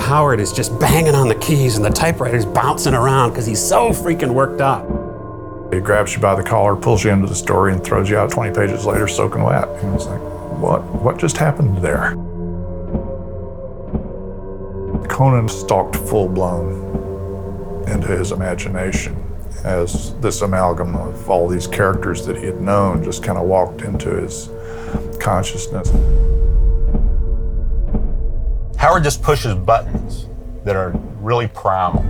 Howard is just banging on the keys and the typewriter's bouncing around because he's so freaking worked up. He grabs you by the collar, pulls you into the story, and throws you out 20 pages later soaking wet. And it's like, what just happened there? Conan stalked full-blown into his imagination as this amalgam of all these characters that he had known just kind of walked into his consciousness. Howard just pushes buttons that are really primal.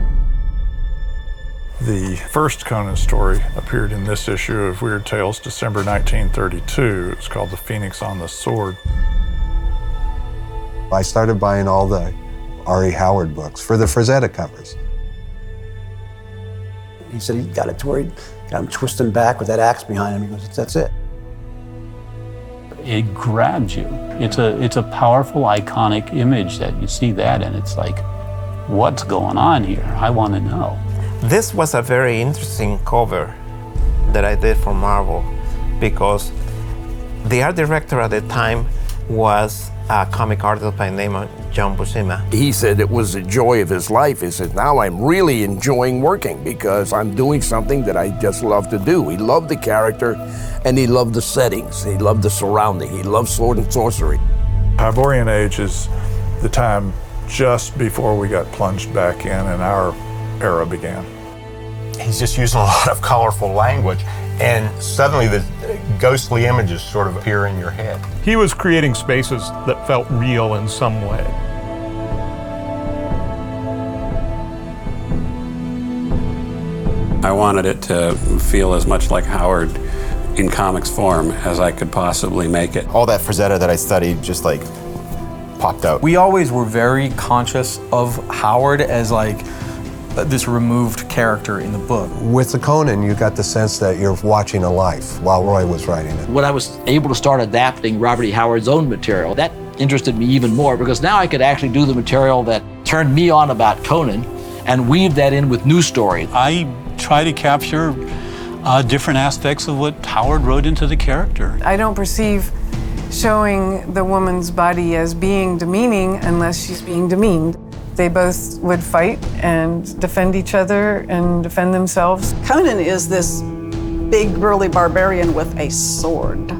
The first Conan story appeared in this issue of Weird Tales, December 1932. It's called The Phoenix on the Sword. I started buying all the R.E. Howard books for the Frazetta covers. He said he got it to where he got him twisting back with that axe behind him. He goes, that's it. It grabs you. It's a powerful, iconic image that you see that and it's like, what's going on here? I want to know. This was a very interesting cover that I did for Marvel because the art director at the time was a comic artist by the name of John Buscema. He said it was the joy of his life. He said, now I'm really enjoying working because I'm doing something that I just love to do. He loved the character and he loved the settings. He loved the surrounding. He loved sword and sorcery. Hyborian Age is the time just before we got plunged back in and our era began. He's just using a lot of colorful language, and suddenly the ghostly images sort of appear in your head. He was creating spaces that felt real in some way. I wanted it to feel as much like Howard in comics form as I could possibly make it. All that Frazetta that I studied just like popped out. We always were very conscious of Howard as like this removed character in the book. With the Conan, you got the sense that you're watching a life while Roy was writing it. When I was able to start adapting Robert E. Howard's own material, that interested me even more because now I could actually do the material that turned me on about Conan and weave that in with new stories. I try to capture different aspects of what Howard wrote into the character. I don't perceive showing the woman's body as being demeaning unless she's being demeaned. They both would fight and defend each other and defend themselves. Conan is this big, burly barbarian with a sword.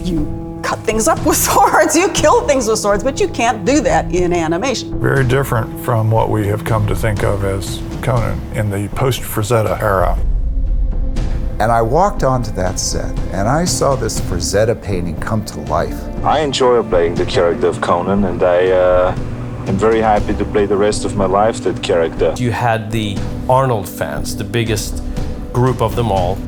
You cut things up with swords, you kill things with swords, but you can't do that in animation. Very different from what we have come to think of as Conan in the post-Frazetta era. And I walked onto that set and I saw this Frazetta painting come to life. I enjoy playing the character of Conan, and I'm very happy to play the rest of my life that character. You had the Arnold fans, the biggest group of them all.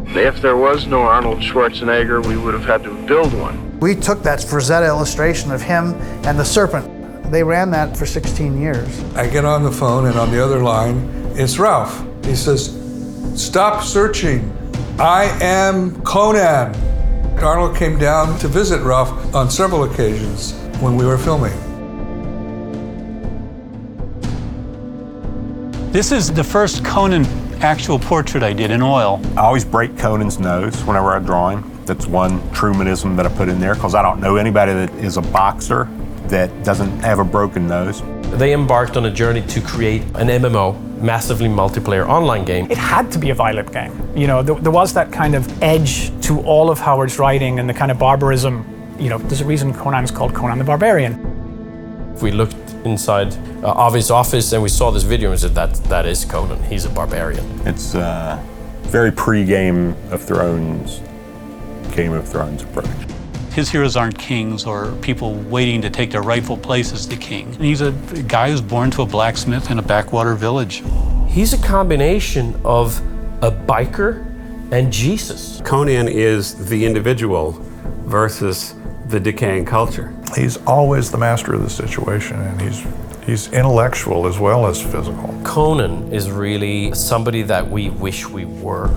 If there was no Arnold Schwarzenegger, we would have had to build one. We took that Frazetta illustration of him and the serpent. They ran that for 16 years. I get on the phone and on the other line, it's Ralph. He says, stop searching. I am Conan. Arnold came down to visit Ralph on several occasions when we were filming. This is the first Conan actual portrait I did in oil. I always break Conan's nose whenever I draw him. That's one Trumanism that I put in there because I don't know anybody that is a boxer that doesn't have a broken nose. They embarked on a journey to create an MMO, massively multiplayer online game. It had to be a violent game. You know, there was that kind of edge to all of Howard's writing and the kind of barbarism. You know, there's a reason Conan is called Conan the Barbarian. If we looked inside of his office and we saw this video and said that is Conan, he's a barbarian. It's very pre-Game of Thrones approach. His heroes aren't kings or people waiting to take their rightful place as the king. He's a guy who's born to a blacksmith in a backwater village. He's a combination of a biker and Jesus. Conan is the individual versus the decaying culture. He's always the master of the situation, and he's intellectual as well as physical. Conan is really somebody that we wish we were.